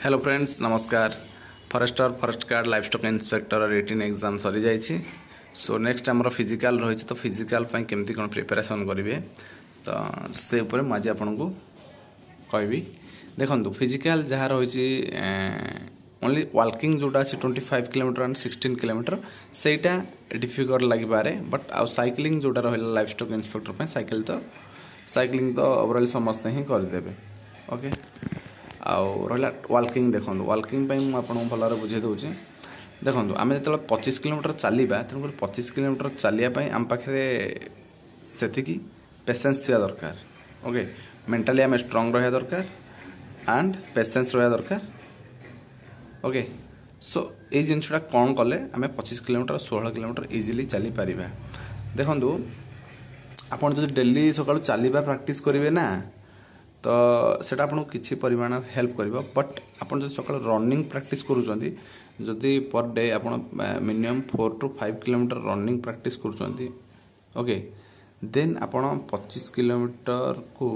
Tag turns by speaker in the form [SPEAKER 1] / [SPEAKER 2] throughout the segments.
[SPEAKER 1] Hello friends नमस्कार। Forester forest guard livestock inspector written exam सरी जाइए। So next आमर फिजिकल रही तो फिजिकल केमती कौन प्रिपेरेसन करेंगे तो से उपर मुझे आपन को कहबी। देखो फिजिकल जहाँ रही ओनली वाकिंग जोटा अच्छे 25 किलोमीटर एंड 16 किलोमीटर सेटा डिफिकल्ट लगे बट आउ साइक्लिंग जोटा रहा लाइफ स्टॉक इंस्पेक्टर साइक्लिंग तो ओवरऑल समस्ते ही करदे। ओके आउ रहा वाकिंग देखो वाकिंग मुझे भल बुझे दूसरी। देखो आम जो 25 किलोमीटर चलवा तेणुक 25 किलोमीटर चलियापी आम पाखे से पेसेंस थी दरकार। ओके मेंटाली आम स्ट्रंग रहा दरकार एंड पेसेंस रहा दरकार। ओके सो ये जिनसा कौन कले आम 25 किलोमीटर 16 किलोमीटर इजिली चली पार। देखो आपड़ जो डेली सका चलवा प्रैक्टिस करेंगे ना तो सेटा आपको किसी परिमाण हेल्प कर बट आप जो सका रनिंग प्रैक्टिस करुँच पर डे आप minimum 4 to 5 kilometre running practice करुँच। ओके देन आप 25 किलोमीटर को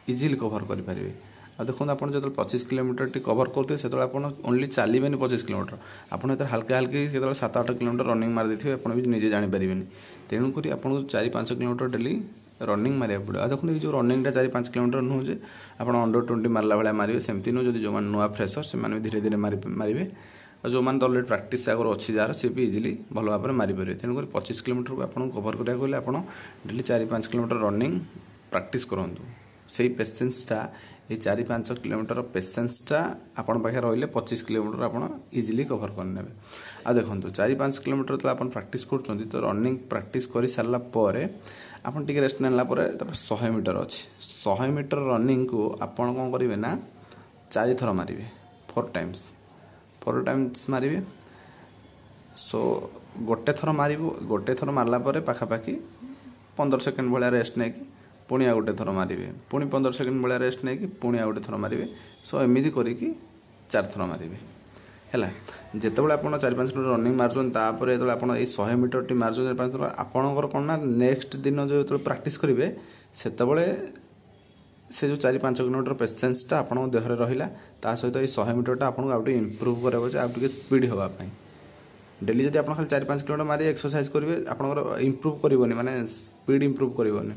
[SPEAKER 1] इजिली कवर करेंगे। आ देखो आप जो 25 किलोमीटर टी कवर करते से ओनली चलिए 25 किलोमीटर आप हल्का हल्की जो 7-8 किलोमीटर रनिंग मार देते आप भी निजे जानीपारे। तेणुक आपको 4-5 किलोमीटर डेली रनिंग मारे पड़े। देखो ये जो रनिंग 4-5 किलोमीटर नुह जे आप अंडर 20 मारला भाया मारे सेमती नुह। जो मैंने नुआ फ्रेशर से धीरे धीरे मारे और जो मैंने तो अलरेडी प्रैक्टिस आगर अच्छी जार सी भी इजिली भल भाव में मारिपारे। तेणुक 25 किलोमीटर को आपको कवर कराया आप डेली 4-5 किलोमीटर रनिंग प्रैक्टिस करूँ। से पेसेंसटा ये 4-5 किलोमीटर पेसेंसटा आपन पाखे रही 25 किलोमीटर आप इजिली कवर करने। आ देखो 4-5 किलोमीटर तो आप प्रैक्टिस कर तो रनिंग प्रैक्टिस कर सारापर आपन टिके रेस्ट नेला 100 मीटर अच्छी 100 मीटर रनिंग को आपन कौन करेंगे ना 4 थर मारे 4 टाइम्स मारे। सो गोटे थर मारला पाखापाखि 15 सेकेंड भाया रेस्ट नहीं पुणी आ गोटे थर मारे पुणी 15 सेकेंड भाया रेस्ट नहीं पुणी आ गोटे थर मारे। सो एमती करके 4 थर मारे है। जितेबाला आप 4-5 किलोमीटर रनिंग मार्चर जो आप 100 मीटर टी मार्चर 5 थर आपणकर कौन ना नेक्स्ट दिन जो प्रैक्टिस करेंगे से से जो 4-5 किलोमीटर पेसेंसटा आप देहरे रहा सहित ये 100 मीटरटा आपको आउटे इम्प्रूव कराया आउटे स्पीड होगापी। डेली जब आप खाली 4-5 किलोमीटर मारे एक्सरसाइज करेंगे आपंकर इम्प्रूव करनी माने स्पीड इम्प्रूव करनी।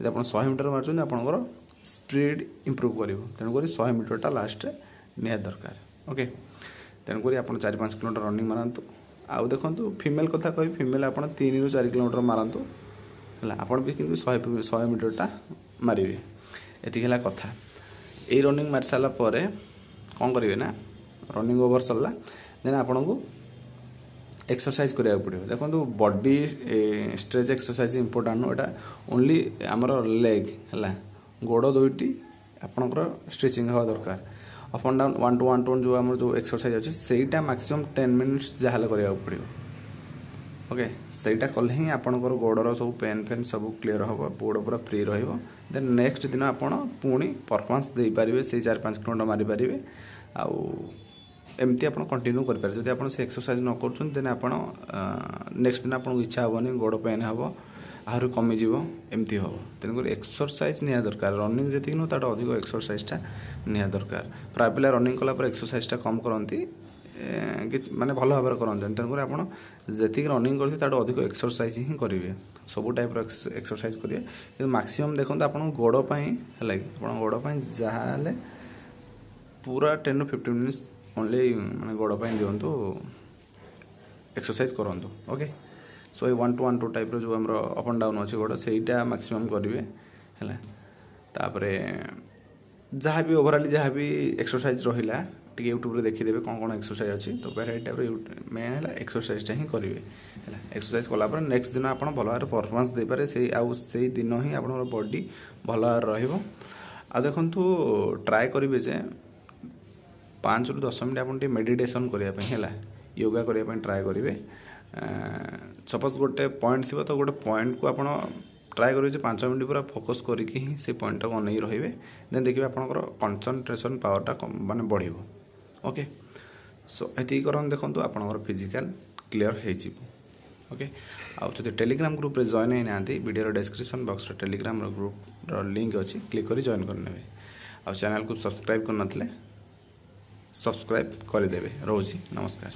[SPEAKER 1] जब आप 100 मीटर मार्चर आपंकर स्पीड इम्प्रूव कर तेणुक 100 मीटरटा लास्ट निहा दरकार। ओके तेणुक आप 4-5 किलोमीटर रनिंग मारतु। आउ देखो फीमेल कथा कही फीमेल आप 3 ରୁ 4 किलोमीटर मारतु है आप भी कि 100 मीटरटा मारे। ये है कथा ये रनिंग मारी सारापर कौन करेंगे ना रनिंग ओवर सरला देन आपन को एक्सरसाइज कराया पड़ो। देखो body stretch exercise important no एटा ओनली आमर लेग है गोड़ दुईटी आपंकर स्ट्रेचिंग हवा दरकार। अप एंड डाउन 1 to 1 जो आम जो एक्सरसाइज अच्छे सहीटा मैक्सिमम 10 मिनिट्स जहाँ करा पड़ो। ओके सहीटा कले ही आपंकर गोड़र सब पेन सब क्लीयर हम गोड़ पूरा फ्री देन नेक्स्ट दिन आप पुणी परफॉर्मेंस दे पारे से 4-5 किलोमीटर मारिपारे। आउ एमती आप कंटिन्यू करेंगे जब आप एक्सरसाइज न कर देन आप नेक्स्ट दिन आपको इच्छा हेनी गोड़ पेन हम आहरी कमिज एमती हम। तेणुक एक्सरसाइज निहा दरकार रनिंग जी नुह तो अधिक एक्सरसाइजटा निहा दरकार। प्राय पिला रनिंग कलापर एक्सरसाइजटा कम करती माने भल भाव में करते तेणुक आप जी रनिंग करते अधिक एक्सरसाइज ही करेंगे सब टाइप एक्सरसाइज करेंगे। कि मैक्सिमम देखो आप गोड़पाई है आप गोड़पाई जहाँ पूरा 10 to 15 मिनिट्स ओनली मैंने गोड़पाई दिंतु एक्सरसाइज करूँ। ओके सो ये 1 to 1 टाइप जो आम अप एंड डाउन अच्छे गोड़ से मैक्सिमम करेंगे है। जहाँ भी ओवरऑल जहाँ भी एक्सरसाइज रहा टी यूट्यूब देखीदे कौन कौन एक्सरसाइज अच्छी तो वेराइटी टाइप मेन है एक्सरसाइजटा ही करेंगे है। एक्सरसाइज कलापर नेक्स्ट दिन आप भल भाव परफॉर्मेंस दे पारे से दिन ही आप बॉडी भल भाव आ देखु ट्राए करेंगे जे 5 ରୁ 10 मिनट आप मेडिटेशन करने है योगा करने ट्राए करेंगे। सपोज गोटे पॉइंट थी तो गोटे पॉइंट को आप ट्राए करेंगे 5 मिनट पूरा फोकस करके ही से पॉइंट को अनेक रही देन देखिए आपंकर कंसंट्रेशन पावरटा माने बढ़। ओके सो ये करन देखो आपंकर फिजिकल क्लीयर हो। ओके आउ जो टेलीग्राम ग्रुप रे जॉइन होई नांती वीडियो डिस्क्रिप्शन बॉक्स रे टेलीग्राम ग्रुप लिंक अच्छी क्लिक कर जॉइन करने। आ चैनल को सब्सक्राइब कर नथिले ସବସ୍କ୍ରାଇବ୍ କରିଦେବେ। ରହୁଛି, ନମସ୍କାର।